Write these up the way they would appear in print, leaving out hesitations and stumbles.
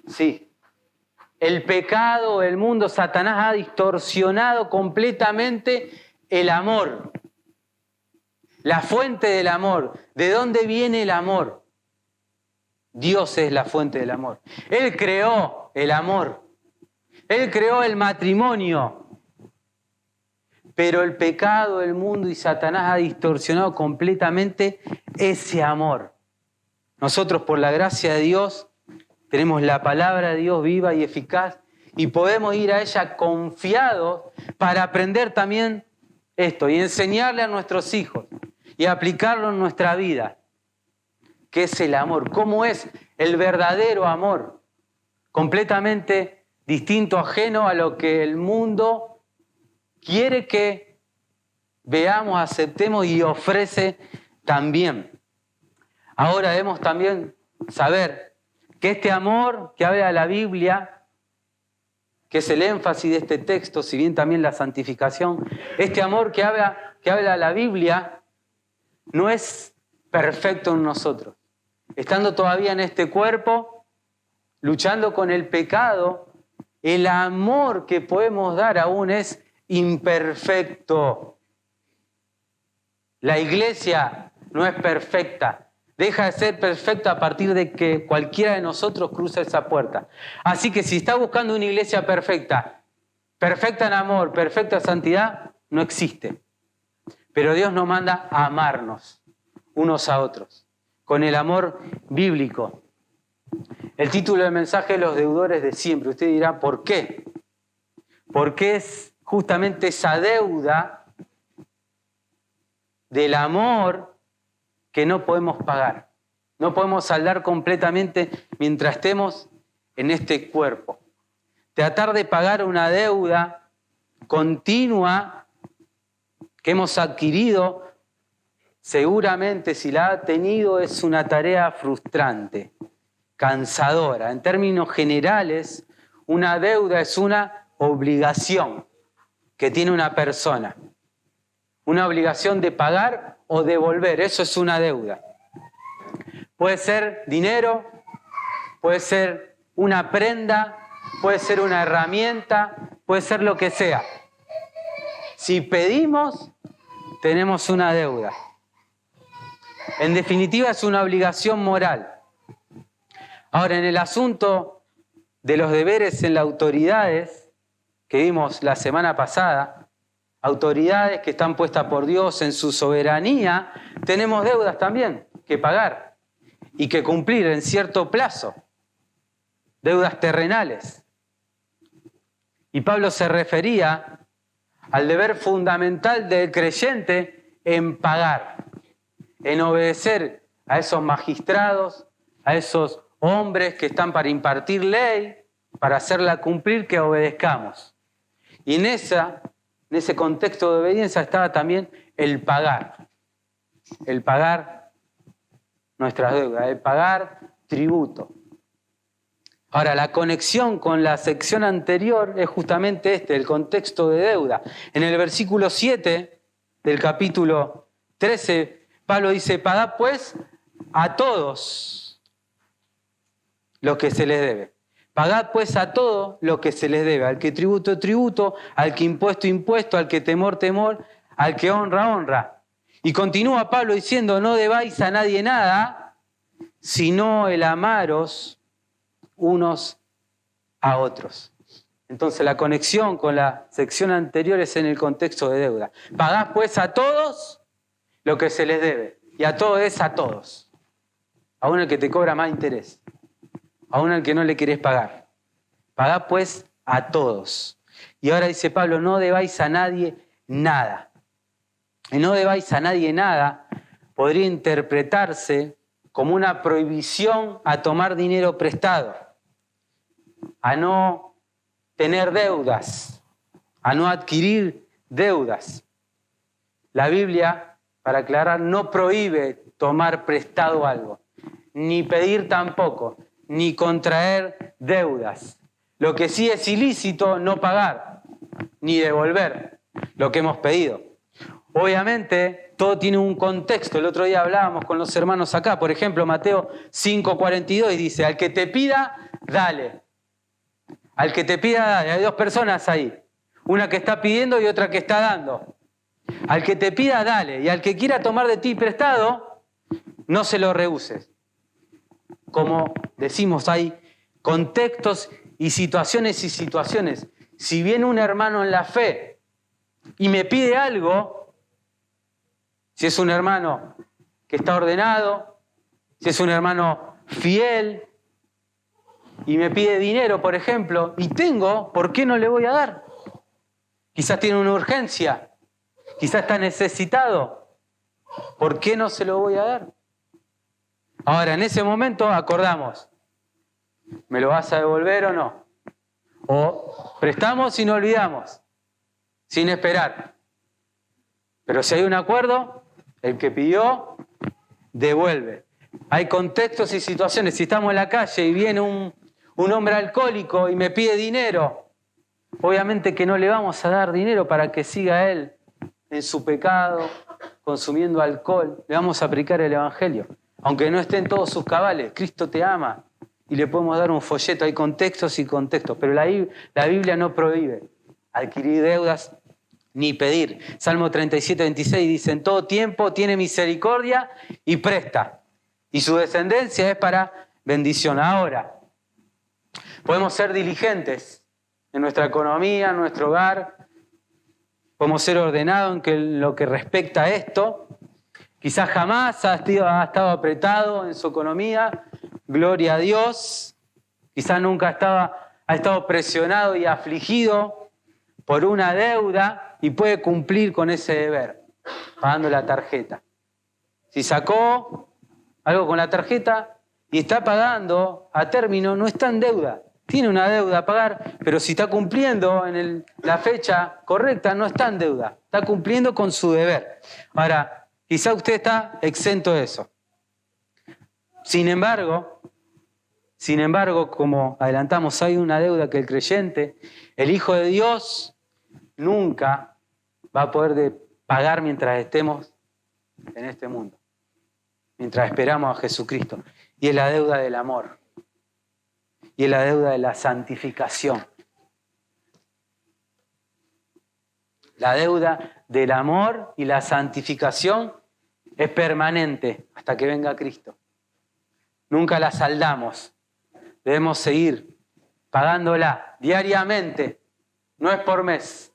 Sí. El pecado, el mundo, Satanás ha distorsionado completamente el amor. La fuente del amor. ¿De dónde viene el amor? Dios es la fuente del amor. Él creó el amor. Él creó el matrimonio. Pero el pecado, el mundo y Satanás ha distorsionado completamente ese amor. Nosotros, por la gracia de Dios, tenemos la palabra de Dios viva y eficaz y podemos ir a ella confiados para aprender también esto y enseñarle a nuestros hijos y aplicarlo en nuestra vida. ¿Qué es el amor? ¿Cómo es el verdadero amor? Completamente distinto, ajeno a lo que el mundo quiere que veamos, aceptemos y ofrece también. Ahora debemos también saber que este amor que habla la Biblia, que es el énfasis de este texto, si bien también la santificación, este amor que habla la Biblia no es perfecto en nosotros. Estando todavía en este cuerpo, luchando con el pecado, el amor que podemos dar aún es imperfecto. La iglesia no es perfecta. Deja de ser perfecta a partir de que cualquiera de nosotros cruza esa puerta. Así que si está buscando una iglesia perfecta, perfecta en amor, perfecta en santidad, no existe. Pero Dios nos manda a amarnos unos a otros, con el amor bíblico. El título del mensaje es Los deudores de siempre. Usted dirá, ¿por qué? Porque es justamente esa deuda del amor que no podemos pagar. No podemos saldar completamente mientras estemos en este cuerpo. Tratar de pagar una deuda continua que hemos adquirido, seguramente si la ha tenido es una tarea frustrante, cansadora. En términos generales, una deuda es una obligación que tiene una persona. Una obligación de pagar o devolver, eso es una deuda. Puede ser dinero, puede ser una prenda, puede ser una herramienta, puede ser lo que sea. Si pedimos, tenemos una deuda. En definitiva, es una obligación moral. Ahora, en el asunto de los deberes en las autoridades, que vimos la semana pasada, autoridades que están puestas por Dios en su soberanía, tenemos deudas también que pagar y que cumplir en cierto plazo, deudas terrenales. Y Pablo se refería al deber fundamental del creyente en pagar, en obedecer a esos magistrados, a esos hombres que están para impartir ley, para hacerla cumplir, que obedezcamos. Y en ese contexto de obediencia estaba también el pagar nuestras deudas, el pagar tributo. Ahora, la conexión con la sección anterior es justamente el contexto de deuda. En el versículo 7 del capítulo 13, Pablo dice, pagad pues a todos lo que se les debe. Pagad pues a todo lo que se les debe, al que tributo, tributo, al que impuesto, impuesto, al que temor, temor, al que honra, honra. Y continúa Pablo diciendo, no debáis a nadie nada, sino el amaros unos a otros. Entonces la conexión con la sección anterior es en el contexto de deuda. Pagad pues a todos lo que se les debe, y a todos es a todos, aún el que te cobra más interés. Aún al que no le querés pagar. Pagá pues a todos. Y ahora dice Pablo, no debáis a nadie nada. Y no debáis a nadie nada podría interpretarse como una prohibición a tomar dinero prestado, a no tener deudas, a no adquirir deudas. La Biblia, para aclarar, no prohíbe tomar prestado algo, ni pedir tampoco, ni contraer deudas. Lo que sí es ilícito, no pagar, ni devolver lo que hemos pedido. Obviamente, todo tiene un contexto. El otro día hablábamos con los hermanos acá, por ejemplo, Mateo 5:42 dice, al que te pida, dale. Al que te pida, dale. Hay dos personas ahí. Una que está pidiendo y otra que está dando. Al que te pida, dale. Y al que quiera tomar de ti prestado, no se lo rehuses. Como decimos, hay contextos y situaciones. Si viene un hermano en la fe y me pide algo, si es un hermano que está ordenado, si es un hermano fiel y me pide dinero, por ejemplo, y tengo, ¿por qué no le voy a dar? Quizás tiene una urgencia, quizás está necesitado, ¿por qué no se lo voy a dar? Ahora, en ese momento acordamos, ¿me lo vas a devolver o no? O prestamos y no olvidamos, sin esperar. Pero si hay un acuerdo, el que pidió, devuelve. Hay contextos y situaciones. Si estamos en la calle y viene un hombre alcohólico y me pide dinero, obviamente que no le vamos a dar dinero para que siga él en su pecado, consumiendo alcohol. Le vamos a aplicar el Evangelio. Aunque no esté en todos sus cabales, Cristo te ama. Y le podemos dar un folleto. Hay contextos y contextos. Pero la Biblia no prohíbe adquirir deudas ni pedir. Salmo 37, 26 dice: en todo tiempo tiene misericordia y presta. Y su descendencia es para bendición. Ahora, podemos ser diligentes en nuestra economía, en nuestro hogar. Podemos ser ordenados en lo que respecta a esto. Quizás jamás ha estado apretado en su economía. Gloria a Dios. Quizás nunca ha estado presionado y afligido por una deuda y puede cumplir con ese deber, pagando la tarjeta. Si sacó algo con la tarjeta y está pagando a término, no está en deuda. Tiene una deuda a pagar, pero si está cumpliendo en la fecha correcta, no está en deuda. Está cumpliendo con su deber. Ahora, quizá usted está exento de eso. Sin embargo, como adelantamos, hay una deuda que el creyente, el Hijo de Dios, nunca va a poder pagar mientras estemos en este mundo, mientras esperamos a Jesucristo. Y es la deuda del amor. Y es la deuda de la santificación. La deuda del amor y la santificación es permanente hasta que venga Cristo. Nunca la saldamos. Debemos seguir pagándola diariamente. No es por mes.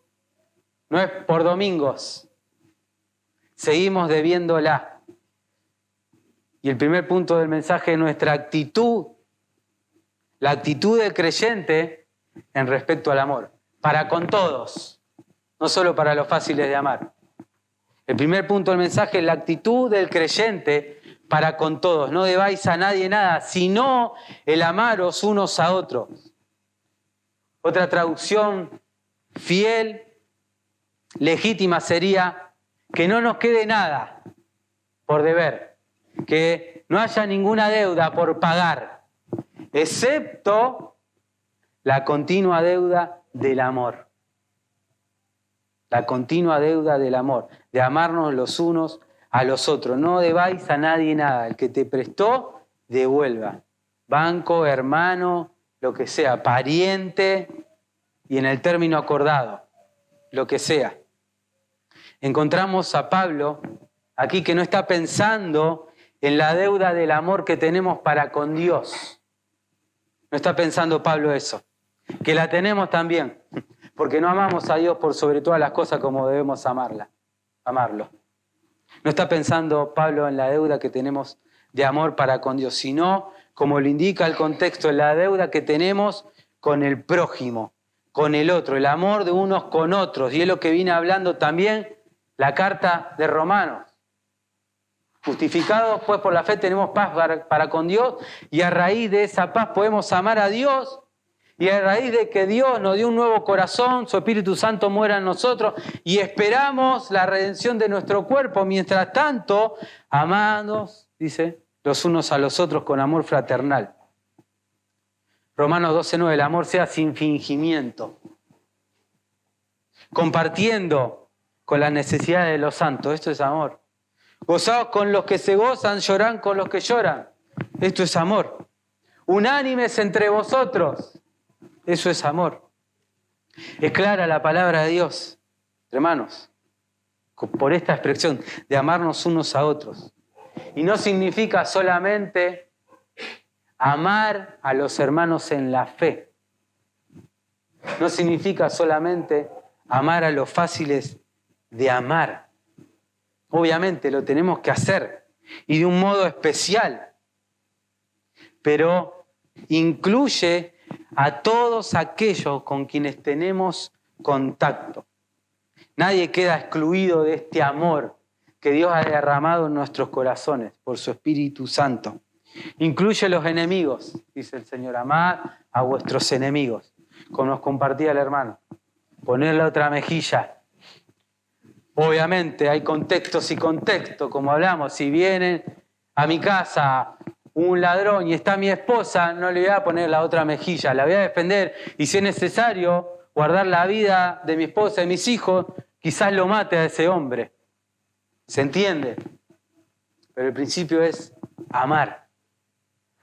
No es por domingos. Seguimos debiéndola. Y el primer punto del mensaje es nuestra actitud. La actitud del creyente en respecto al amor. Para con todos. No solo para los fáciles de amar. El primer punto del mensaje es la actitud del creyente para con todos. No debáis a nadie nada, sino el amaros unos a otros. Otra traducción fiel, legítima sería que no nos quede nada por deber, que no haya ninguna deuda por pagar, excepto la continua deuda del amor. La continua deuda del amor, de amarnos los unos a los otros. No debáis a nadie nada. El que te prestó, devuelva. Banco, hermano, lo que sea, pariente y en el término acordado, lo que sea. Encontramos a Pablo aquí que no está pensando en la deuda del amor que tenemos para con Dios. No está pensando Pablo eso, que la tenemos también, porque no amamos a Dios por sobre todas las cosas como debemos amarlo. No está pensando Pablo en la deuda que tenemos de amor para con Dios, sino, como lo indica el contexto, en la deuda que tenemos con el prójimo, con el otro, el amor de unos con otros. Y es lo que viene hablando también la carta de Romanos. Justificados pues por la fe tenemos paz para con Dios y a raíz de esa paz podemos amar a Dios. Y a raíz de que Dios nos dio un nuevo corazón, su Espíritu Santo muera en nosotros y esperamos la redención de nuestro cuerpo. Mientras tanto, amados, dice, los unos a los otros con amor fraternal. Romanos 12:9, el amor sea sin fingimiento. Compartiendo con las necesidades de los santos, esto es amor. Gozaos con los que se gozan, lloran con los que lloran. Esto es amor. unánimes entre vosotros. Eso es amor. Es clara la palabra de Dios, hermanos, por esta expresión de amarnos unos a otros. Y no significa solamente amar a los hermanos en la fe. No significa solamente amar a los fáciles de amar. Obviamente lo tenemos que hacer y de un modo especial, pero incluye a todos aquellos con quienes tenemos contacto. Nadie queda excluido de este amor que Dios ha derramado en nuestros corazones por su Espíritu Santo. Incluye los enemigos, dice el Señor, amad a vuestros enemigos, como nos compartía el hermano. Poner la otra mejilla. Obviamente hay contextos y contextos, como hablamos. Si viene a mi casa un ladrón y está mi esposa, no le voy a poner la otra mejilla, la voy a defender. Y si es necesario guardar la vida de mi esposa y mis hijos, quizás lo mate a ese hombre. ¿Se entiende? Pero el principio es amar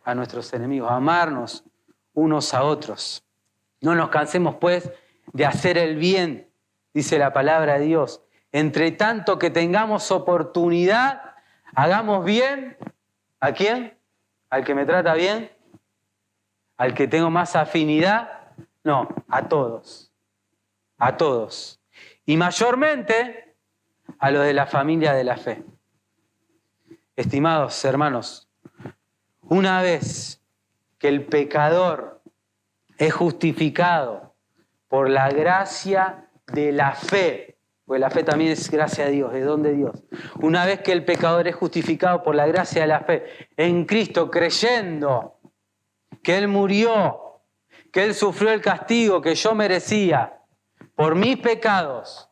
a nuestros enemigos, amarnos unos a otros. No nos cansemos, pues, de hacer el bien, dice la palabra de Dios. Entre tanto que tengamos oportunidad, hagamos bien. ¿A quién? ¿Al que me trata bien? ¿Al que tengo más afinidad? No, a todos. A todos. Y mayormente a los de la familia de la fe. Estimados hermanos, una vez que el pecador es justificado por la gracia de la fe, porque la fe también es gracia de Dios, es don de Dios. Una vez que el pecador es justificado por la gracia de la fe en Cristo, creyendo que Él murió, que Él sufrió el castigo que yo merecía por mis pecados,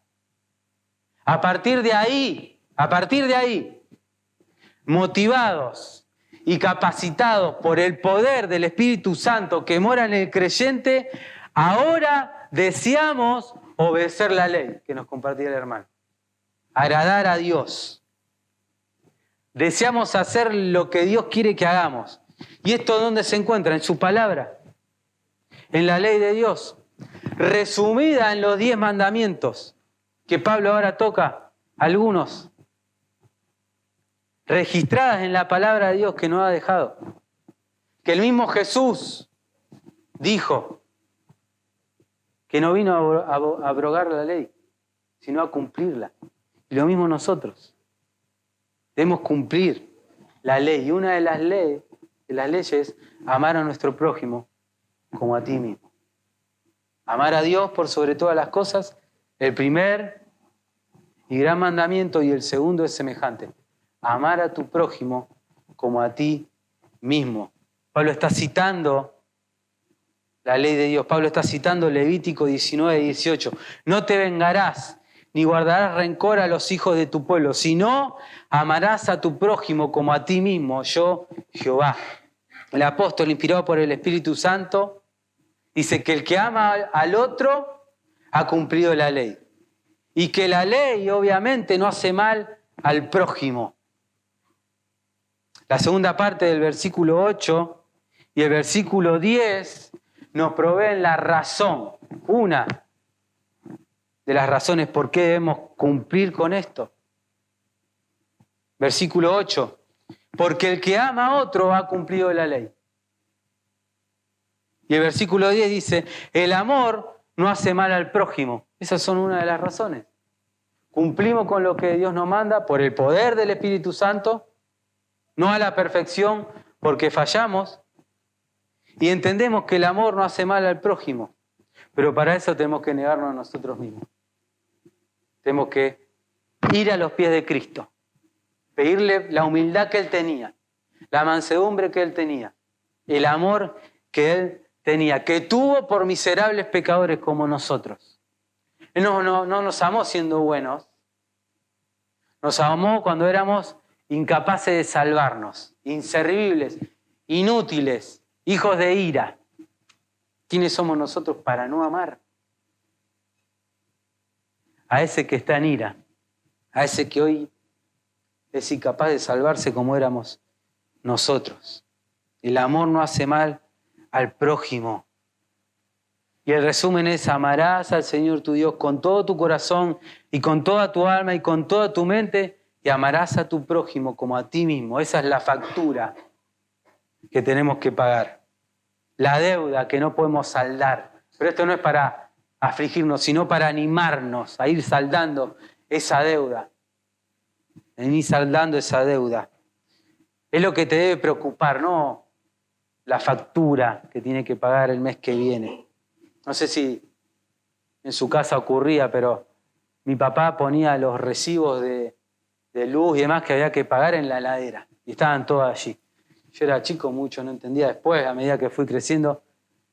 a partir de ahí, motivados y capacitados por el poder del Espíritu Santo que mora en el creyente, ahora deseamos obedecer la ley que nos compartía el hermano. Agradar a Dios. Deseamos hacer lo que Dios quiere que hagamos. ¿Y esto dónde se encuentra? En su palabra. En la ley de Dios. Resumida en los 10 mandamientos. Que Pablo ahora toca algunos. Registradas en la palabra de Dios que nos ha dejado. Que el mismo Jesús dijo que no vino a abrogar la ley, sino a cumplirla. Y lo mismo nosotros. Debemos cumplir la ley. Y una de las leyes es amar a nuestro prójimo como a ti mismo. Amar a Dios por sobre todas las cosas, el primer y gran mandamiento, y el segundo es semejante. Amar a tu prójimo como a ti mismo. Pablo está citando la ley de Dios. Pablo está citando Levítico 19:18. No te vengarás, ni guardarás rencor a los hijos de tu pueblo, sino amarás a tu prójimo como a ti mismo, yo, Jehová. El apóstol, inspirado por el Espíritu Santo, dice que el que ama al otro ha cumplido la ley. Y que la ley, obviamente, no hace mal al prójimo. La segunda parte del versículo 8 y el versículo 10 nos proveen la razón, una de las razones por qué debemos cumplir con esto. Versículo 8, porque el que ama a otro ha cumplido la ley. Y el versículo 10 dice, el amor no hace mal al prójimo. Esas son una de las razones. Cumplimos con lo que Dios nos manda por el poder del Espíritu Santo, no a la perfección porque fallamos, y entendemos que el amor no hace mal al prójimo, pero para eso tenemos que negarnos a nosotros mismos. Tenemos que ir a los pies de Cristo, pedirle la humildad que Él tenía, la mansedumbre que Él tenía, el amor que Él tenía, que tuvo por miserables pecadores como nosotros. Él no nos amó siendo buenos, nos amó cuando éramos incapaces de salvarnos, inservibles, inútiles, hijos de ira. ¿Quiénes somos nosotros para no amar a ese que está en ira? A ese que hoy es incapaz de salvarse como éramos nosotros. El amor no hace mal al prójimo. Y el resumen es: amarás al Señor tu Dios con todo tu corazón y con toda tu alma y con toda tu mente, y amarás a tu prójimo como a ti mismo. Esa es la factura que tenemos que pagar. La deuda que no podemos saldar. Pero esto no es para afligirnos, sino para animarnos a ir saldando esa deuda. A ir saldando esa deuda. Es lo que te debe preocupar, no la factura que tiene que pagar el mes que viene. No sé si en su casa ocurría, pero mi papá ponía los recibos de luz y demás que había que pagar en la heladera. Y estaban todos allí. Yo era chico, mucho no entendía. Después, a medida que fui creciendo,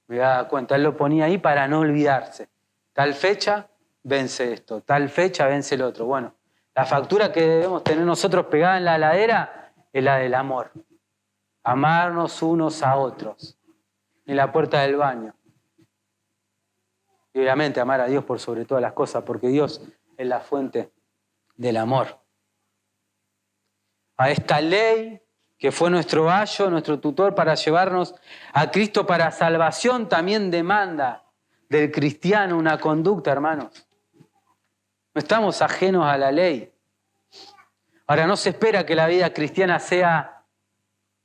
me daba cuenta. Él lo ponía ahí para no olvidarse. Tal fecha, vence esto. Tal fecha, vence el otro. Bueno, la factura que debemos tener nosotros pegada en la heladera es la del amor. Amarnos unos a otros. En la puerta del baño. Y obviamente amar a Dios por sobre todas las cosas, porque Dios es la fuente del amor. A esta ley que fue nuestro ayo, nuestro tutor para llevarnos a Cristo para salvación, también demanda del cristiano una conducta, hermanos. No estamos ajenos a la ley. Ahora, no se espera que la vida cristiana sea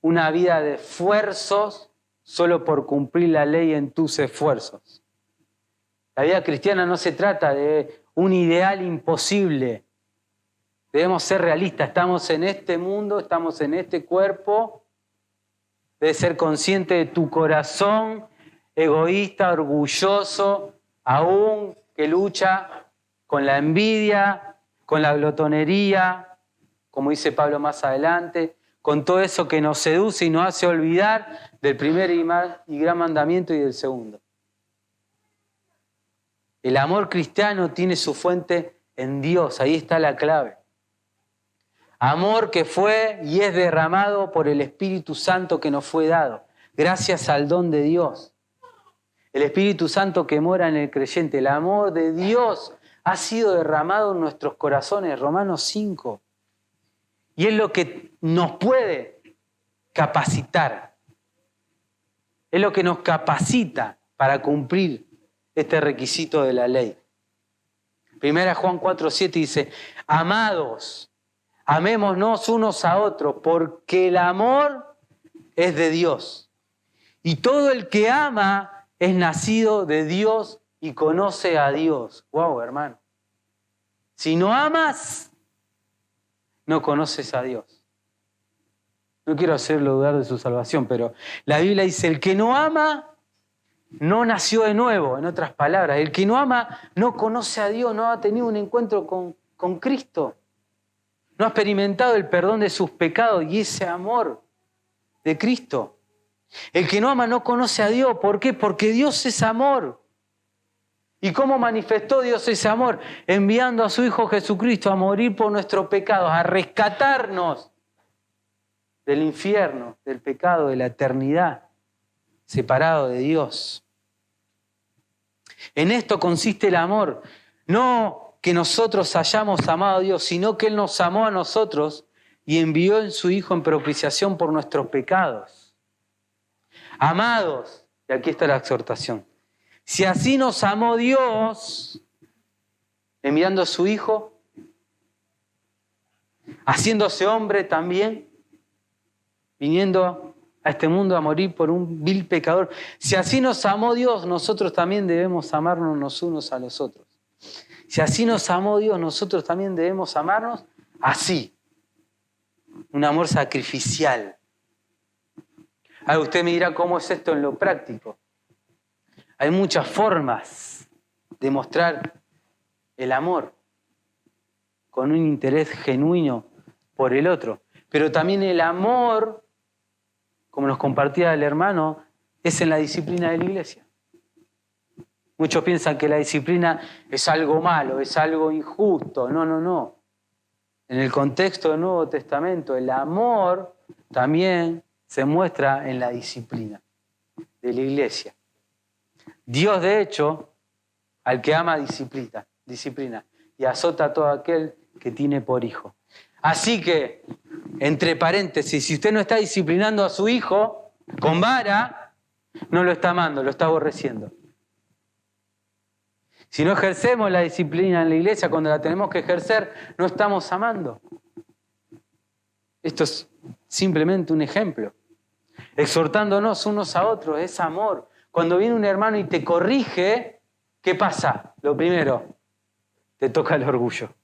una vida de esfuerzos solo por cumplir la ley en tus esfuerzos. La vida cristiana no se trata de un ideal imposible. Debemos ser realistas. Estamos en este mundo, estamos en este cuerpo. Debes ser consciente de tu corazón egoísta, orgulloso, aún que lucha con la envidia, con la glotonería, como dice Pablo más adelante, con todo eso que nos seduce y nos hace olvidar del primer y gran mandamiento y del segundo. El amor cristiano tiene su fuente en Dios, ahí está la clave. Amor que fue y es derramado por el Espíritu Santo que nos fue dado, gracias al don de Dios. El Espíritu Santo que mora en el creyente, el amor de Dios ha sido derramado en nuestros corazones, Romanos 5. Y es lo que nos puede capacitar, es lo que nos capacita para cumplir este requisito de la ley. 1 Juan 4:7 dice: amados, amémonos unos a otros, porque el amor es de Dios. Y todo el que ama es nacido de Dios y conoce a Dios. ¡Wow, hermano! Si no amas, no conoces a Dios. No quiero hacerlo dudar de su salvación, pero la Biblia dice: el que no ama no nació de nuevo. En otras palabras, el que no ama no conoce a Dios, no ha tenido un encuentro con Cristo. No ha experimentado el perdón de sus pecados y ese amor de Cristo. El que no ama no conoce a Dios. ¿Por qué? Porque Dios es amor. ¿Y cómo manifestó Dios ese amor? Enviando a su Hijo Jesucristo a morir por nuestros pecados, a rescatarnos del infierno, del pecado, de la eternidad, separado de Dios. En esto consiste el amor. No que nosotros hayamos amado a Dios, sino que Él nos amó a nosotros y envió en su Hijo en propiciación por nuestros pecados. Amados, y aquí está la exhortación, si así nos amó Dios, enviando a su Hijo, haciéndose hombre también, viniendo a este mundo a morir por un vil pecador. Si así nos amó Dios, nosotros también debemos amarnos los unos a los otros. Si así nos amó Dios, nosotros también debemos amarnos así. Un amor sacrificial. Ahora usted me dirá, ¿cómo es esto en lo práctico? Hay muchas formas de mostrar el amor con un interés genuino por el otro. Pero también el amor, como nos compartía el hermano, es en la disciplina de la iglesia. Muchos piensan que la disciplina es algo malo, es algo injusto. No, no, no. En el contexto del Nuevo Testamento, el amor también se muestra en la disciplina de la iglesia. Dios, de hecho, al que ama disciplina y azota a todo aquel que tiene por hijo. Así que, entre paréntesis, si usted no está disciplinando a su hijo, con vara, no lo está amando, lo está aborreciendo. Si no ejercemos la disciplina en la iglesia, cuando la tenemos que ejercer, no estamos amando. Esto es simplemente un ejemplo. Exhortándonos unos a otros, es amor. Cuando viene un hermano y te corrige, ¿qué pasa? Lo primero, te toca el orgullo.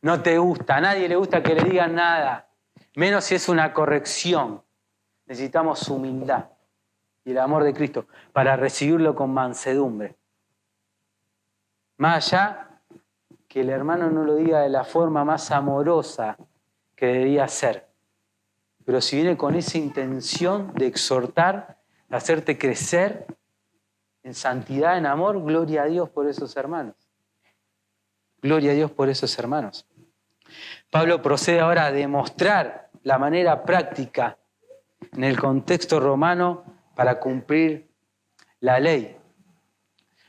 No te gusta, a nadie le gusta que le digan nada, menos si es una corrección. Necesitamos humildad y el amor de Cristo para recibirlo con mansedumbre. Más allá que el hermano no lo diga de la forma más amorosa que debía ser. Pero si viene con esa intención de exhortar, de hacerte crecer en santidad, en amor, gloria a Dios por esos hermanos. Gloria a Dios por esos hermanos. Pablo procede ahora a demostrar la manera práctica en el contexto romano para cumplir la ley.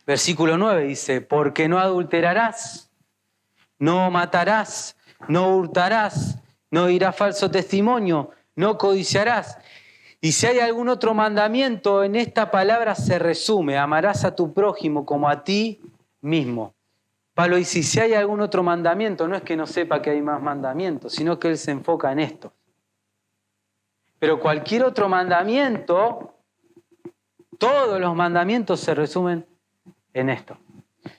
Versículo 9 dice, porque no adulterarás, no matarás, no hurtarás, no dirás falso testimonio, no codiciarás. Y si hay algún otro mandamiento, en esta palabra se resume, amarás a tu prójimo como a ti mismo. Pablo dice, si hay algún otro mandamiento, no es que no sepa que hay más mandamientos, sino que él se enfoca en esto. Pero cualquier otro mandamiento, todos los mandamientos se resumen en esto.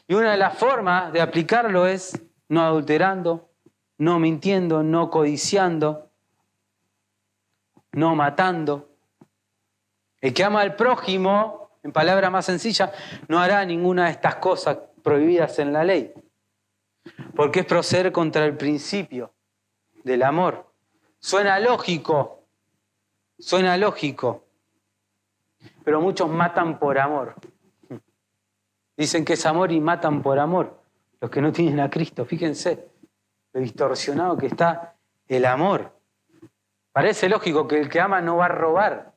Y una de las formas de aplicarlo es no adulterando, no mintiendo, no codiciando, no matando. El que ama al prójimo, en palabras más sencillas, no hará ninguna de estas cosas prohibidas en la ley. Porque es proceder contra el principio del amor. Suena lógico, pero muchos matan por amor. Dicen que es amor y matan por amor. Los que no tienen a Cristo, fíjense lo distorsionado que está el amor. Parece lógico que el que ama no va a robar,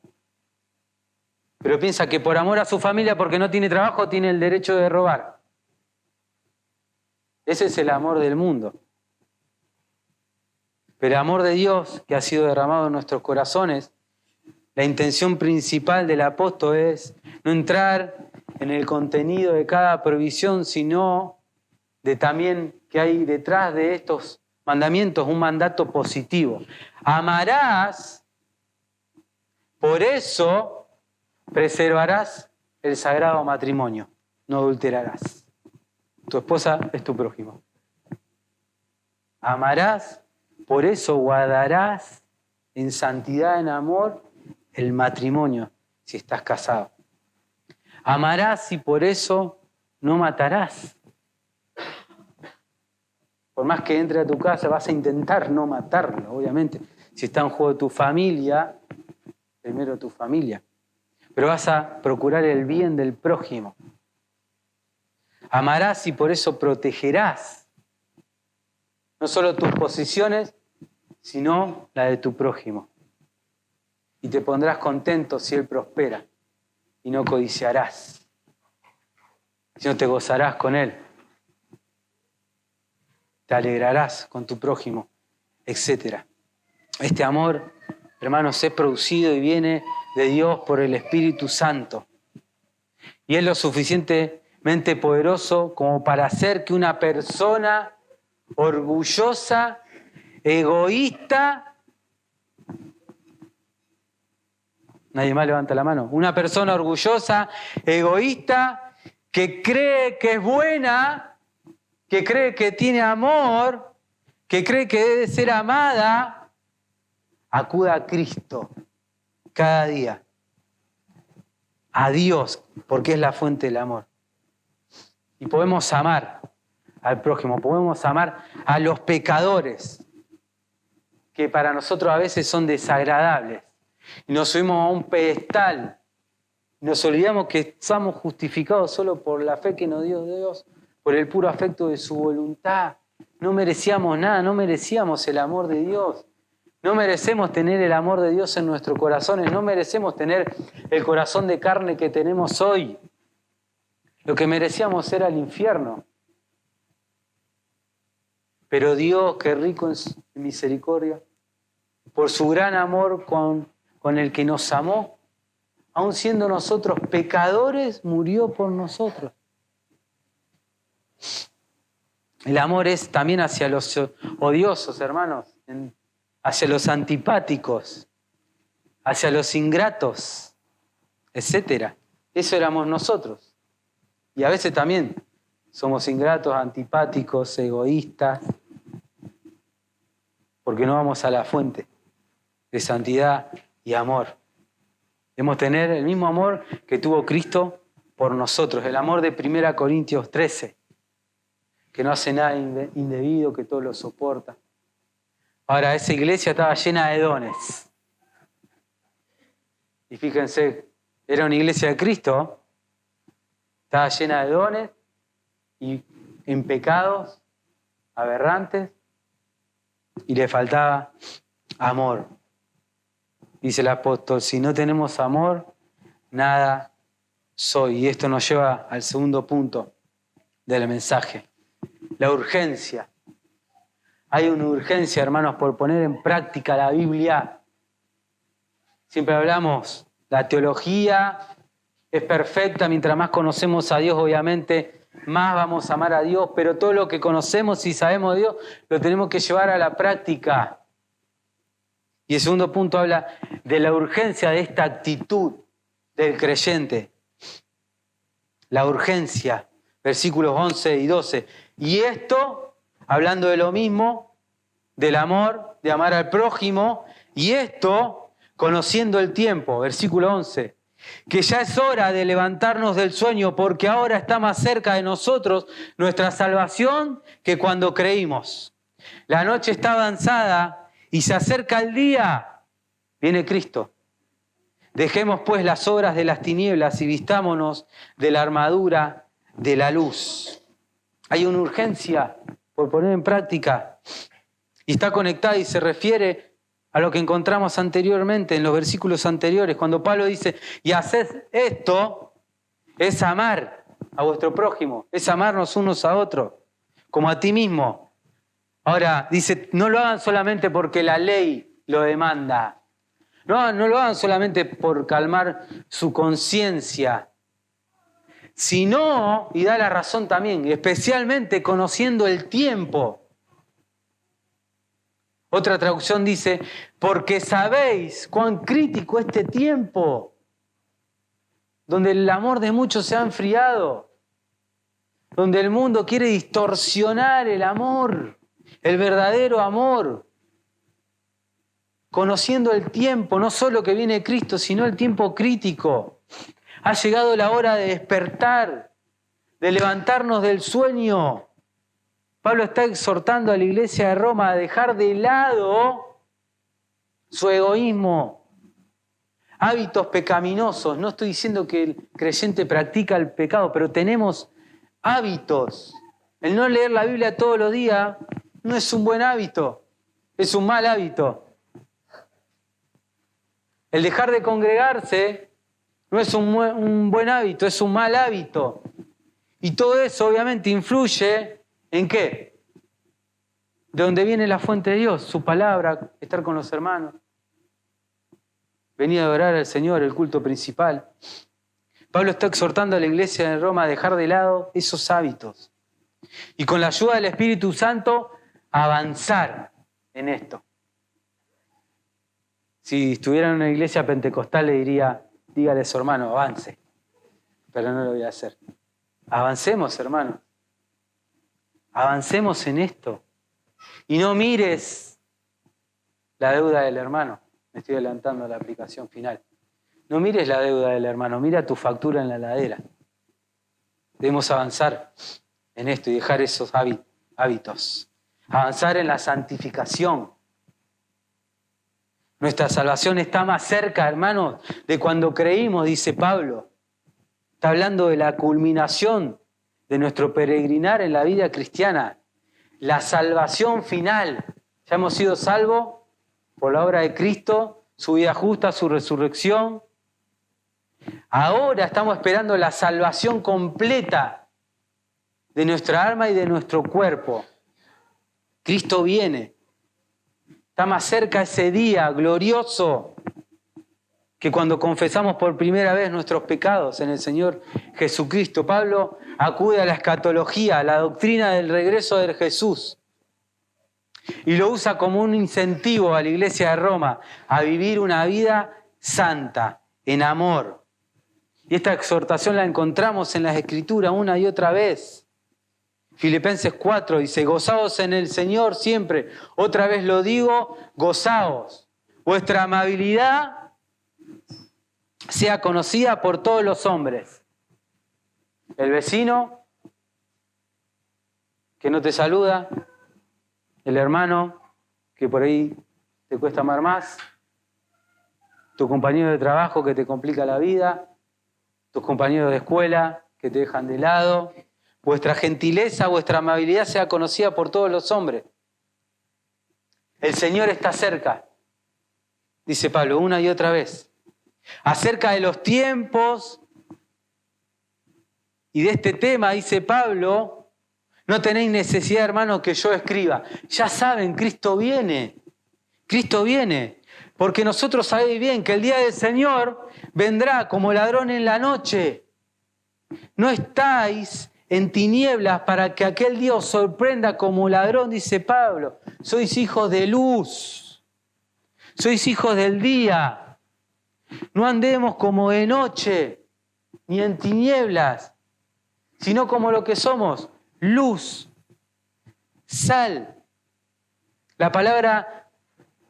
pero piensa que por amor a su familia, porque no tiene trabajo, tiene el derecho de robar. Ese es el amor del mundo. Pero el amor de Dios que ha sido derramado en nuestros corazones, la intención principal del apóstol es no entrar en el contenido de cada provisión, sino de también que hay detrás de estos mandamientos un mandato positivo. Amarás, por eso preservarás el sagrado matrimonio, no adulterarás. Tu esposa es tu prójimo. Amarás, por eso guardarás en santidad, en amor, el matrimonio, si estás casado. Amarás y por eso no matarás. Por más que entre a tu casa, vas a intentar no matarlo, obviamente. Si está en juego tu familia, primero tu familia. Pero vas a procurar el bien del prójimo. Amarás y por eso protegerás. No solo tus posesiones, sino la de tu prójimo. Y te pondrás contento si él prospera. Y no codiciarás, sino te gozarás con él. Te alegrarás con tu prójimo, etc. Este amor, hermanos, es producido y viene de Dios por el Espíritu Santo. Y es lo suficientemente poderoso como para hacer que una persona orgullosa, egoísta, nadie más levanta la mano, una persona orgullosa, egoísta, que cree que es buena, que cree que tiene amor, que cree que debe ser amada, acuda a Cristo cada día, a Dios, porque es la fuente del amor. Y podemos amar al prójimo, podemos amar a los pecadores, que para nosotros a veces son desagradables. Y nos subimos a un pedestal, y nos olvidamos que estamos justificados solo por la fe que nos dio Dios, por el puro afecto de su voluntad. No merecíamos nada, no merecíamos el amor de Dios. No merecemos tener el amor de Dios en nuestros corazones, no merecemos tener el corazón de carne que tenemos hoy. Lo que merecíamos era el infierno. Pero Dios, que rico en misericordia, por su gran amor con con el que nos amó, aun siendo nosotros pecadores, murió por nosotros. El amor es también hacia los odiosos, hermanos, hacia los antipáticos, hacia los ingratos, etc. Eso éramos nosotros. Y a veces también somos ingratos, antipáticos, egoístas, porque no vamos a la fuente de santidad y amor. Debemos tener el mismo amor que tuvo Cristo por nosotros, el amor de 1 Corintios 13, que no hace nada indebido, que todo lo soporta. Ahora, esa iglesia estaba llena de dones. Y fíjense, era una iglesia de Cristo, estaba llena de dones y en pecados aberrantes, y le faltaba amor. Dice el apóstol, si no tenemos amor, nada soy. Y esto nos lleva al segundo punto del mensaje, la urgencia. Hay una urgencia, hermanos, por poner en práctica la Biblia. Siempre hablamos, la teología es perfecta, mientras más conocemos a Dios, obviamente, más vamos a amar a Dios, pero todo lo que conocemos y sabemos de Dios, lo tenemos que llevar a la práctica. Y el segundo punto habla de la urgencia de esta actitud del creyente. La urgencia, versículos 11 y 12. Y esto, hablando de lo mismo, del amor, de amar al prójimo, y esto, conociendo el tiempo, versículo 11, que ya es hora de levantarnos del sueño, porque ahora está más cerca de nosotros nuestra salvación que cuando creímos. La noche está avanzada y se acerca el día. Viene Cristo. Dejemos pues las obras de las tinieblas y vistámonos de la armadura de la luz. Hay una urgencia por poner en práctica y está conectada y se refiere a lo que encontramos anteriormente en los versículos anteriores, cuando Pablo dice, y haced esto, es amar a vuestro prójimo, es amarnos unos a otros, como a ti mismo. Ahora, dice, no lo hagan solamente porque la ley lo demanda, no lo hagan solamente por calmar su conciencia, sino, y da la razón también, especialmente conociendo el tiempo. Otra traducción dice, porque sabéis cuán crítico este tiempo, donde el amor de muchos se ha enfriado, donde el mundo quiere distorsionar el amor, el verdadero amor, conociendo el tiempo, no solo que viene Cristo, sino el tiempo crítico. Ha llegado la hora de despertar, de levantarnos del sueño. Pablo está exhortando a la iglesia de Roma a dejar de lado su egoísmo, hábitos pecaminosos. No estoy diciendo que el creyente practica el pecado, pero tenemos hábitos. El no leer la Biblia todos los días no es un buen hábito, es un mal hábito. El dejar de congregarse no es un buen hábito, es un mal hábito. Y todo eso obviamente influye ¿en qué? De donde viene la fuente de Dios, su palabra, estar con los hermanos. Venir a adorar al Señor, el culto principal. Pablo está exhortando a la iglesia de Roma a dejar de lado esos hábitos. Y con la ayuda del Espíritu Santo, avanzar en esto. Si estuviera en una iglesia pentecostal le diría, dígale a su hermano, avance. Pero no lo voy a hacer. Avancemos, hermano. Avancemos en esto. Y no mires la deuda del hermano. Me estoy adelantando a la aplicación final. No mires la deuda del hermano, mira tu factura en la heladera. Debemos avanzar en esto y dejar esos hábitos. Avanzar en la santificación. Nuestra salvación está más cerca, hermanos, de cuando creímos, dice Pablo. Está hablando de la culminación de nuestro peregrinar en la vida cristiana. La salvación final. Ya hemos sido salvos por la obra de Cristo, su vida justa, su resurrección. Ahora estamos esperando la salvación completa de nuestra alma y de nuestro cuerpo. Cristo viene. Está más cerca ese día glorioso. que cuando confesamos por primera vez nuestros pecados en el Señor Jesucristo, Pablo acude a la escatología, a la doctrina del regreso de Jesús, y lo usa como un incentivo a la iglesia de Roma a vivir una vida santa, en amor. Y esta exhortación la encontramos en las Escrituras una y otra vez. Filipenses 4 dice, gozaos en el Señor siempre. Otra vez lo digo, gozaos. Vuestra amabilidad sea conocida por todos los hombres. El vecino que no te saluda, el hermano que por ahí te cuesta amar más, tu compañero de trabajo que te complica la vida, tus compañeros de escuela que te dejan de lado. Vuestra gentileza, vuestra amabilidad sea conocida por todos los hombres. El Señor está cerca, dice Pablo una y otra vez. Acerca de los tiempos y de este tema, dice Pablo, no tenéis necesidad, hermano, que yo escriba. Ya saben, Cristo viene. Cristo viene. Porque nosotros sabéis bien que el día del Señor vendrá como ladrón en la noche. No estáis en tinieblas para que aquel día os sorprenda como ladrón, dice Pablo. Sois hijos de luz. Sois hijos del día. No andemos como de noche, ni en tinieblas, sino como lo que somos, luz, sal. La palabra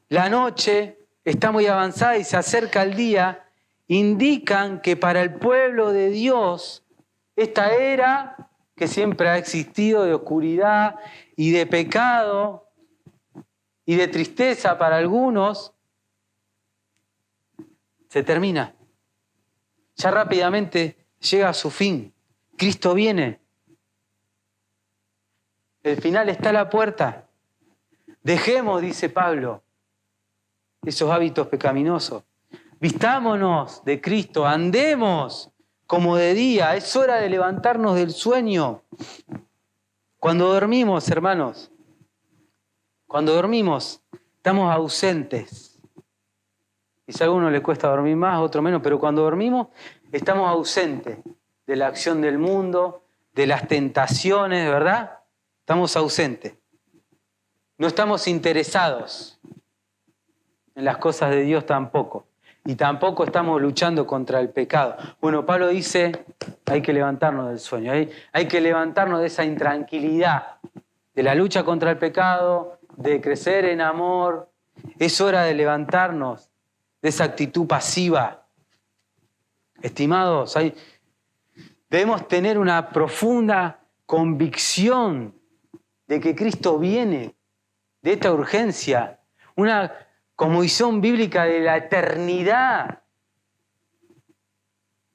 la noche está muy avanzada y se acerca el día, indican que para el pueblo de Dios, esta era que siempre ha existido de oscuridad y de pecado y de tristeza para algunos, se termina. Ya rápidamente llega a su fin. Cristo viene. El final está a la puerta. Dejemos, dice Pablo, esos hábitos pecaminosos. Vistámonos de Cristo, andemos como de día. Es hora de levantarnos del sueño. Cuando dormimos, hermanos, cuando dormimos, estamos ausentes. Quizá a alguno le cuesta dormir más, a otro menos, pero cuando dormimos, estamos ausentes de la acción del mundo, de las tentaciones, ¿verdad? Estamos ausentes. No estamos interesados en las cosas de Dios tampoco. Y tampoco estamos luchando contra el pecado. Bueno, Pablo dice, hay que levantarnos del sueño, hay que levantarnos de esa intranquilidad, de la lucha contra el pecado, de crecer en amor. Es hora de levantarnos de esa actitud pasiva. Estimados, debemos tener una profunda convicción de que Cristo viene, de esta urgencia, una cosmovisión bíblica de la eternidad.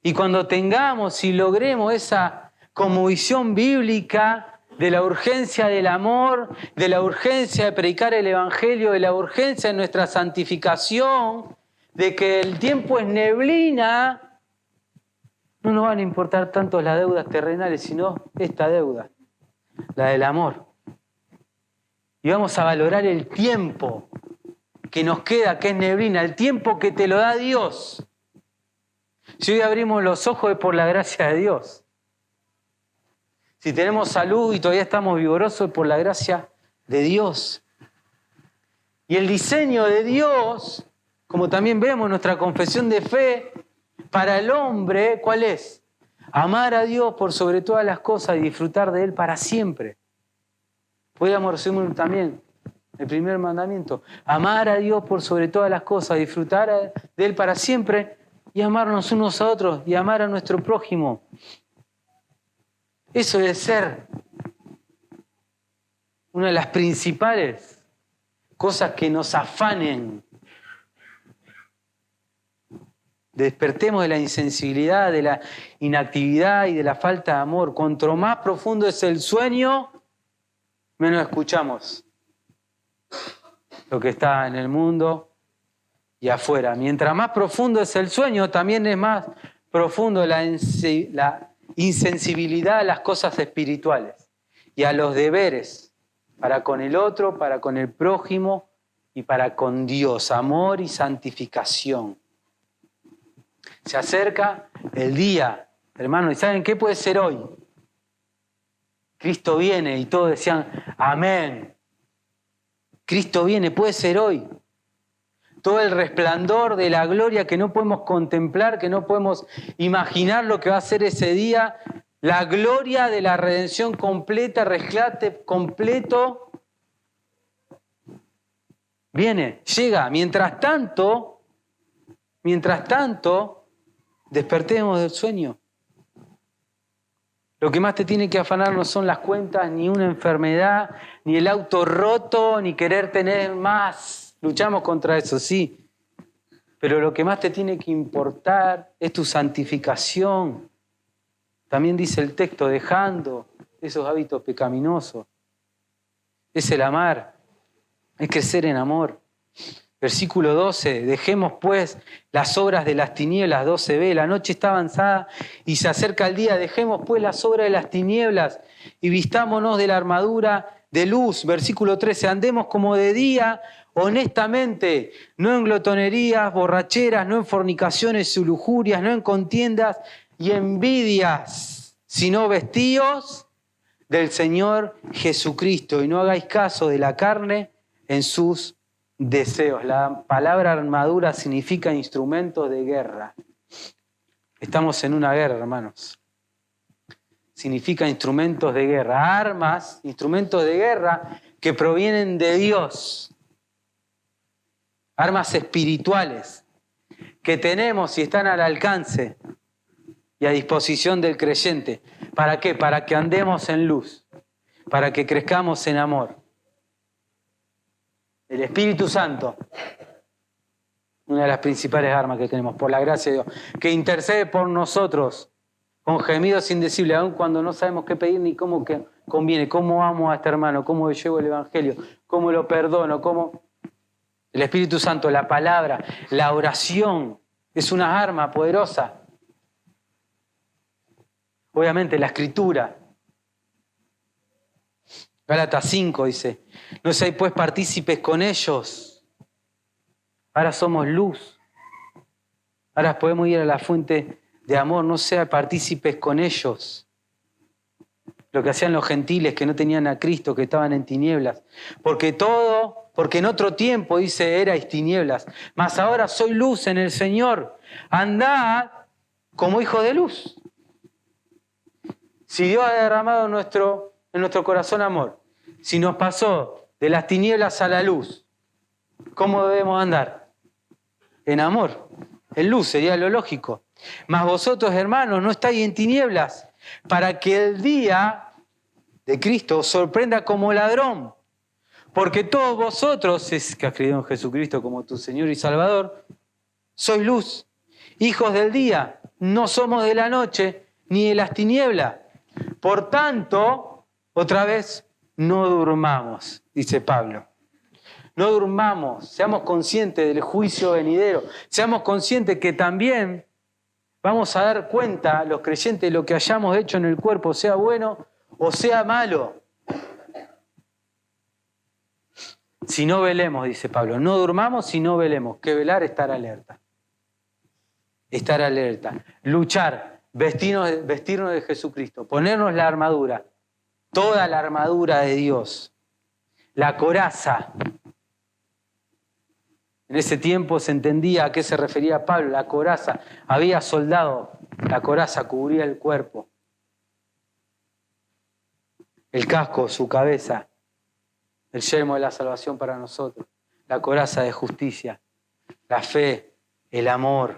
Y cuando tengamos y logremos esa cosmovisión bíblica de la urgencia del amor, de la urgencia de predicar el Evangelio, de la urgencia de nuestra santificación, de que el tiempo es neblina, no nos van a importar tanto las deudas terrenales, sino esta deuda, la del amor. Y vamos a valorar el tiempo que nos queda, que es neblina, el tiempo que te lo da Dios. Si hoy abrimos los ojos es por la gracia de Dios. Si tenemos salud y todavía estamos vigorosos es por la gracia de Dios. Y el diseño de Dios, como también vemos en nuestra confesión de fe, para el hombre, ¿cuál es? Amar a Dios por sobre todas las cosas y disfrutar de Él para siempre. Podríamos resumir también el primer mandamiento. Amar a Dios por sobre todas las cosas, disfrutar de Él para siempre y amarnos unos a otros y amar a nuestro prójimo. Eso debe ser una de las principales cosas que nos afanen. Despertemos de la insensibilidad, de la inactividad y de la falta de amor. Cuanto más profundo es el sueño, menos escuchamos lo que está en el mundo y afuera. Mientras más profundo es el sueño, también es más profundo la insensibilidad a las cosas espirituales y a los deberes para con el otro, para con el prójimo y para con Dios. Amor y santificación. Se acerca el día, hermano, ¿y saben qué puede ser hoy? Cristo viene y todos decían, amén. Cristo viene, puede ser hoy. Todo el resplandor de la gloria que no podemos contemplar, que no podemos imaginar lo que va a ser ese día, la gloria de la redención completa, rescate completo, viene, llega. Mientras tanto, despertemos del sueño. Lo que más te tiene que afanar no son las cuentas, ni una enfermedad, ni el auto roto, ni querer tener más. Luchamos contra eso, sí. Pero lo que más te tiene que importar es tu santificación. También dice el texto, dejando esos hábitos pecaminosos. Es el amar, es crecer en amor. Versículo 12, dejemos pues las obras de las tinieblas, 12b, la noche está avanzada y se acerca el día, dejemos pues las obras de las tinieblas y vistámonos de la armadura de luz. Versículo 13, andemos como de día, honestamente, no en glotonerías, borracheras, no en fornicaciones y lujurias, no en contiendas y envidias, sino vestidos del Señor Jesucristo y no hagáis caso de la carne en sus deseos. La palabra armadura significa instrumentos de guerra. Estamos en una guerra, hermanos. Significa instrumentos de guerra, armas, instrumentos de guerra que provienen de Dios. Armas espirituales que tenemos y están al alcance y a disposición del creyente. ¿Para qué? Para que andemos en luz, para que crezcamos en amor. El Espíritu Santo, una de las principales armas que tenemos, por la gracia de Dios, que intercede por nosotros con gemidos indecibles, aun cuando no sabemos qué pedir ni cómo que conviene, cómo amo a este hermano, cómo llevo el Evangelio, cómo lo perdono, cómo... El Espíritu Santo, la palabra, la oración, es una arma poderosa. Obviamente la Escritura. Gálatas 5 dice, no seáis pues partícipes con ellos. Ahora somos luz. Ahora podemos ir a la fuente de amor, no seáis partícipes con ellos. Lo que hacían los gentiles que no tenían a Cristo, que estaban en tinieblas. Porque en otro tiempo, dice, erais tinieblas, mas ahora soy luz en el Señor. Andad como hijo de luz. Si Dios ha derramado en nuestro corazón amor, si nos pasó de las tinieblas a la luz, ¿cómo debemos andar? En amor, en luz, sería lo lógico. Mas vosotros, hermanos, no estáis en tinieblas, para que el día de Cristo os sorprenda como ladrón. Porque todos vosotros, es que has creído en Jesucristo como tu Señor y Salvador, sois luz, hijos del día, no somos de la noche ni de las tinieblas. Por tanto, otra vez, no durmamos, dice Pablo. No durmamos, seamos conscientes del juicio venidero, seamos conscientes que también vamos a dar cuenta, los creyentes, de lo que hayamos hecho en el cuerpo, sea bueno o sea malo. Si no velemos, dice Pablo, no durmamos si no velemos. Que velar, estar alerta. Estar alerta, luchar, vestirnos de Jesucristo, ponernos la armadura, toda la armadura de Dios, la coraza. En ese tiempo se entendía a qué se refería Pablo, la coraza. Había soldado, la coraza cubría el cuerpo. El casco, su cabeza, el yelmo de la salvación para nosotros, la coraza de justicia, la fe, el amor.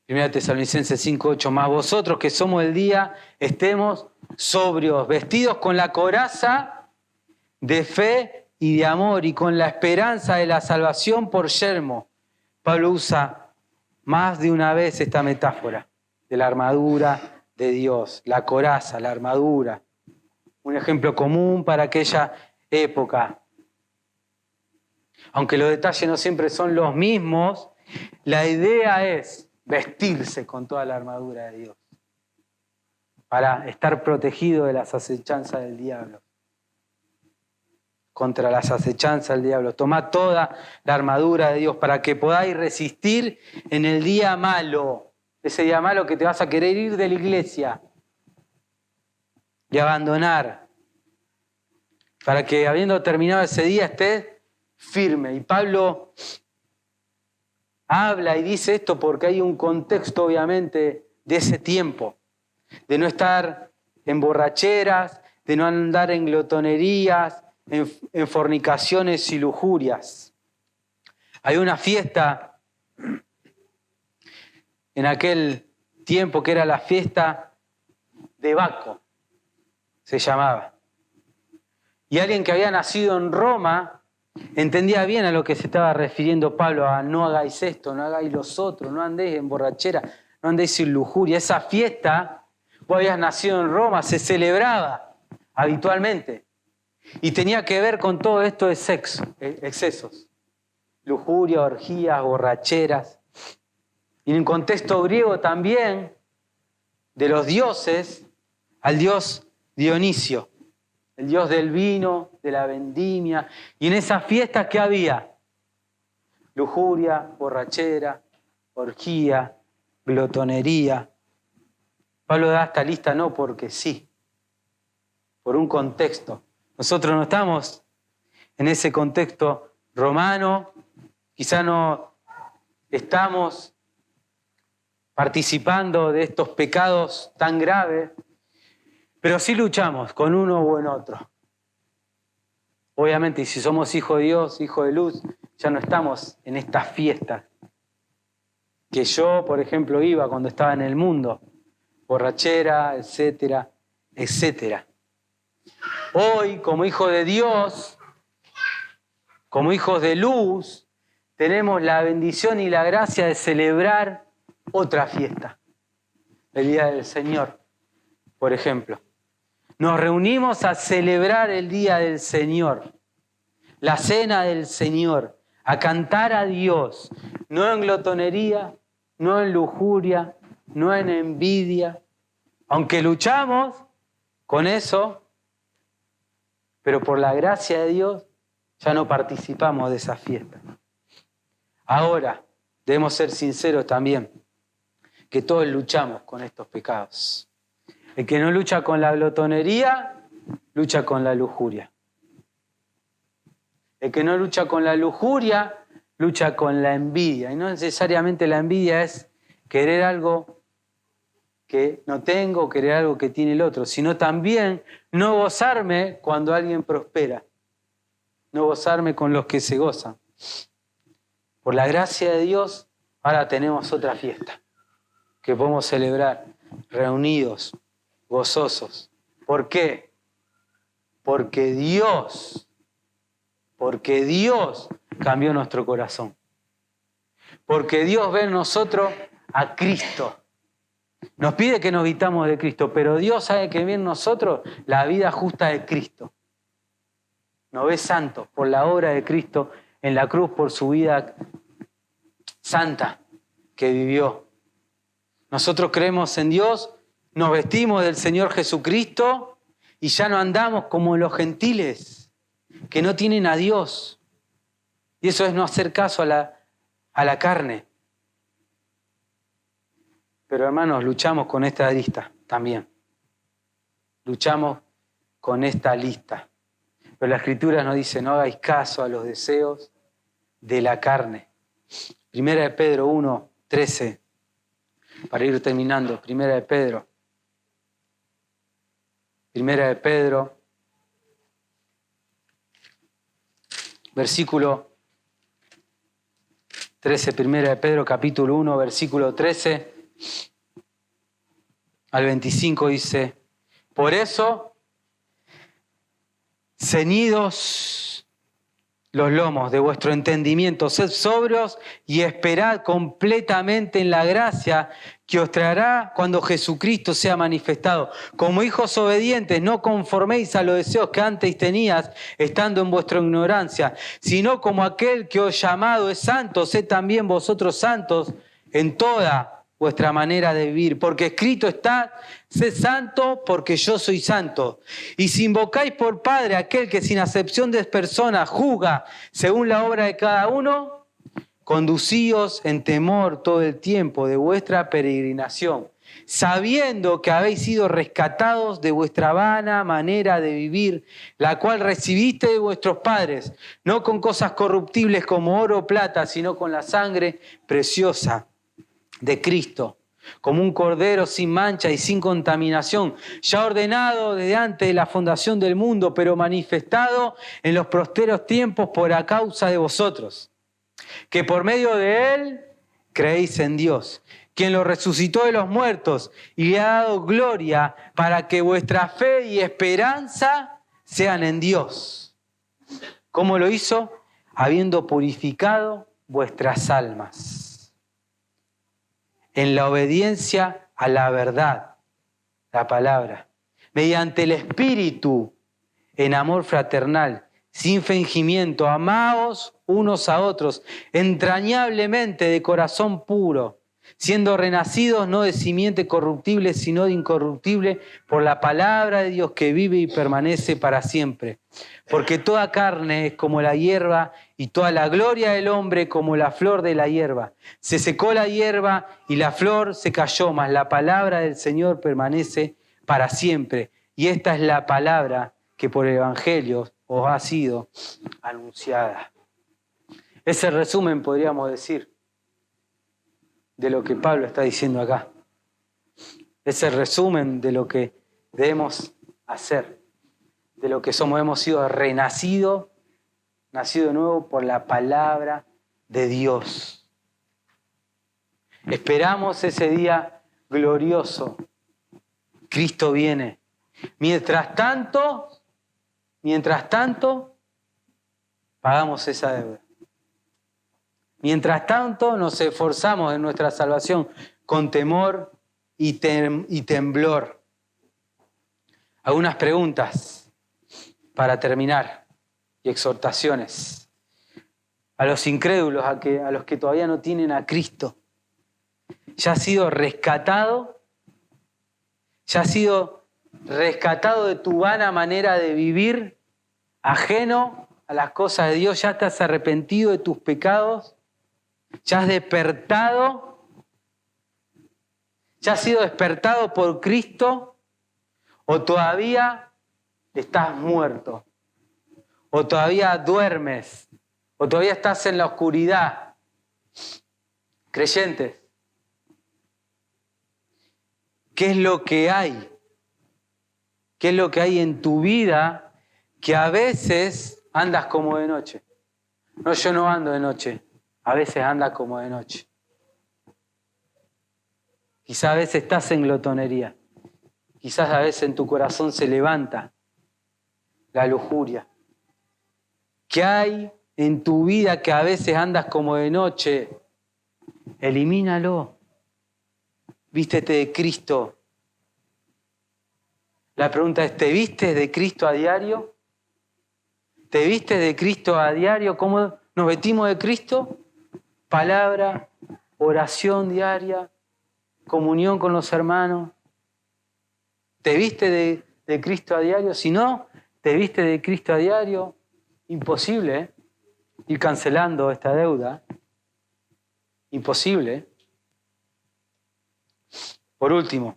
1 Tesalonicenses 5:8, más vosotros que somos el día, estemos sobrios, vestidos con la coraza de fe y de amor y con la esperanza de la salvación por yelmo. Pablo usa más de una vez esta metáfora de la armadura de Dios, la coraza, la armadura. Un ejemplo común para aquella época. Aunque los detalles no siempre son los mismos, la idea es vestirse con toda la armadura de Dios para estar protegido de las acechanzas del diablo. contra las acechanzas del diablo. Tomad toda la armadura de Dios para que podáis resistir en el día malo. Ese día malo que te vas a querer ir de la iglesia y abandonar. Para que habiendo terminado ese día estés firme. Y Pablo habla y dice esto porque hay un contexto obviamente de ese tiempo. De no estar en borracheras, de no andar en glotonerías, en fornicaciones y lujurias. Hay una fiesta en aquel tiempo que era la fiesta de Baco, se llamaba. Y alguien que había nacido en Roma entendía bien a lo que se estaba refiriendo Pablo, a no hagáis esto, no hagáis los otros, no andéis en borrachera, no andéis sin lujuria. Esa fiesta, vos habías nacido en Roma, se celebraba habitualmente. Y tenía que ver con todo esto de sexo, excesos. Lujuria, orgías, borracheras. Y en el contexto griego también, de los dioses, al dios Dionisio, el dios del vino, de la vendimia. Y en esas fiestas, ¿qué había? Lujuria, borrachera, orgía, glotonería. Pablo da esta lista no porque sí, por un contexto. Nosotros no estamos en ese contexto romano, quizá no estamos participando de estos pecados tan graves, pero sí luchamos con uno o en otro. Obviamente, y si somos hijos de Dios, hijos de luz, ya no estamos en estas fiestas que yo, por ejemplo, iba cuando estaba en el mundo, borrachera, etcétera, etcétera. Hoy, como hijos de Dios, como hijos de luz, tenemos la bendición y la gracia de celebrar otra fiesta, el Día del Señor, por ejemplo. Nos reunimos a celebrar el Día del Señor, la cena del Señor, a cantar a Dios, no en glotonería, no en lujuria, no en envidia, aunque luchamos con eso, pero por la gracia de Dios ya no participamos de esa fiesta. Ahora, debemos ser sinceros también, que todos luchamos con estos pecados. El que no lucha con la glotonería, lucha con la lujuria. El que no lucha con la lujuria, lucha con la envidia. Y no necesariamente la envidia es querer algo que no tengo, querer algo que tiene el otro, sino también no gozarme cuando alguien prospera. No gozarme con los que se gozan. Por la gracia de Dios, ahora tenemos otra fiesta que podemos celebrar reunidos, gozosos. ¿Por qué? Porque Dios cambió nuestro corazón. Porque Dios ve en nosotros a Cristo. Nos pide que nos vistamos de Cristo, pero Dios sabe que ve en nosotros la vida justa de Cristo. Nos ve santos por la obra de Cristo en la cruz, por su vida santa que vivió. Nosotros creemos en Dios, nos vestimos del Señor Jesucristo y ya no andamos como los gentiles que no tienen a Dios. Y eso es no hacer caso a la carne. Pero hermanos, luchamos con esta lista también. Luchamos con esta lista. Pero la Escritura nos dice, no hagáis caso a los deseos de la carne. Primera de Pedro 1, 13. Para ir terminando, Primera de Pedro. Primera de Pedro, versículo 13. Primera de Pedro, capítulo 1, versículo 13 al 25 dice, por eso, ceñidos los lomos de vuestro entendimiento, sed sobrios y esperad completamente en la gracia que os traerá cuando Jesucristo sea manifestado. Como hijos obedientes, no conforméis a los deseos que antes tenías, estando en vuestra ignorancia, sino como aquel que os llamado es santo, sed también vosotros santos en toda vuestra manera de vivir, porque escrito está, Sed santo porque yo soy santo. Y si invocáis por Padre aquel que sin acepción de personas juzga según la obra de cada uno, conducíos en temor todo el tiempo de vuestra peregrinación, sabiendo que habéis sido rescatados de vuestra vana manera de vivir, la cual recibiste de vuestros padres, no con cosas corruptibles como oro o plata, sino con la sangre preciosa de Cristo, como un cordero sin mancha y sin contaminación, ya ordenado desde antes de la fundación del mundo, pero manifestado en los posteros tiempos por a causa de vosotros, que por medio de Él creéis en Dios, quien lo resucitó de los muertos y le ha dado gloria para que vuestra fe y esperanza sean en Dios. ¿Cómo lo hizo? Habiendo purificado vuestras almas en la obediencia a la verdad, la palabra, mediante el Espíritu, en amor fraternal, sin fingimiento, amaos unos a otros, entrañablemente de corazón puro, siendo renacidos no de simiente corruptible, sino de incorruptible, por la palabra de Dios que vive y permanece para siempre. Porque toda carne es como la hierba, y toda la gloria del hombre como la flor de la hierba. Se secó la hierba y la flor se cayó, mas la palabra del Señor permanece para siempre. Y esta es la palabra que por el Evangelio os ha sido anunciada. Ese resumen, podríamos decir, de lo que Pablo está diciendo acá. Ese resumen de lo que debemos hacer, de lo que somos. Hemos sido renacidos, nacido de nuevo por la palabra de Dios. Esperamos ese día glorioso. Cristo viene. Mientras tanto, pagamos esa deuda. Mientras tanto, nos esforzamos en nuestra salvación con temor y temblor. Algunas preguntas para terminar y exhortaciones a los incrédulos, a los que todavía no tienen a Cristo. ¿Ya has sido rescatado? ¿Ya has sido rescatado de tu vana manera de vivir, ajeno a las cosas de Dios? ¿Ya estás arrepentido de tus pecados? ¿Ya has despertado? ¿Ya has sido despertado por Cristo? ¿O todavía estás muerto? ¿O todavía duermes? ¿O todavía estás en la oscuridad? Creyentes, ¿qué es lo que hay? ¿Qué es lo que hay en tu vida que a veces andas como de noche? No, yo no ando de noche. A veces andas como de noche. Quizás a veces estás en glotonería. Quizás a veces en tu corazón se levanta la lujuria. ¿Qué hay en tu vida que a veces andas como de noche? Elimínalo. Vístete de Cristo. La pregunta es, ¿te vistes de Cristo a diario? ¿Te vistes de Cristo a diario? ¿Cómo nos vestimos de Cristo? Palabra, oración diaria, comunión con los hermanos. ¿Te vistes de Cristo a diario? Si no, ¿te vistes de Cristo a diario? Imposible, ir cancelando esta deuda. Imposible. Por último,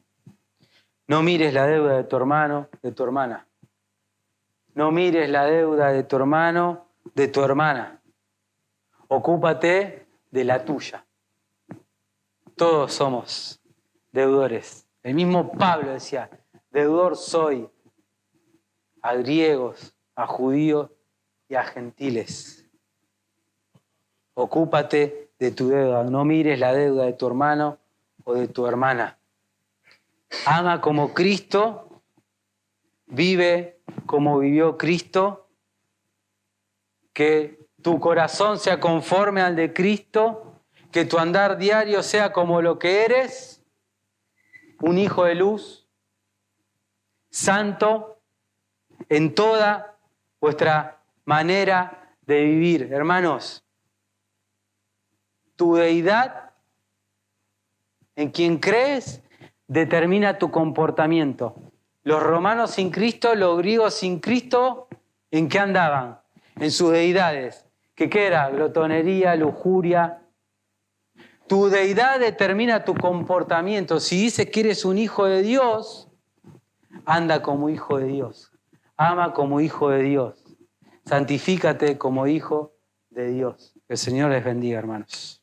no mires la deuda de tu hermano, de tu hermana. No mires la deuda de tu hermano, de tu hermana. Ocúpate de la tuya. Todos somos deudores. El mismo Pablo decía, deudor soy a griegos, a judíos y a gentiles. Ocúpate de tu deuda. No mires la deuda de tu hermano o de tu hermana. Ama como Cristo, vive como vivió Cristo, que tu corazón sea conforme al de Cristo, que tu andar diario sea como lo que eres, un hijo de luz, santo, en toda vuestra manera de vivir. Hermanos, tu deidad, en quien crees, determina tu comportamiento. Los romanos sin Cristo, los griegos sin Cristo, ¿en qué andaban? En sus deidades. ¿Qué era? Glotonería, lujuria. Tu deidad determina tu comportamiento. Si dices que eres un hijo de Dios, anda como hijo de Dios. Ama como hijo de Dios. Santifícate como hijo de Dios. Que el Señor les bendiga, hermanos.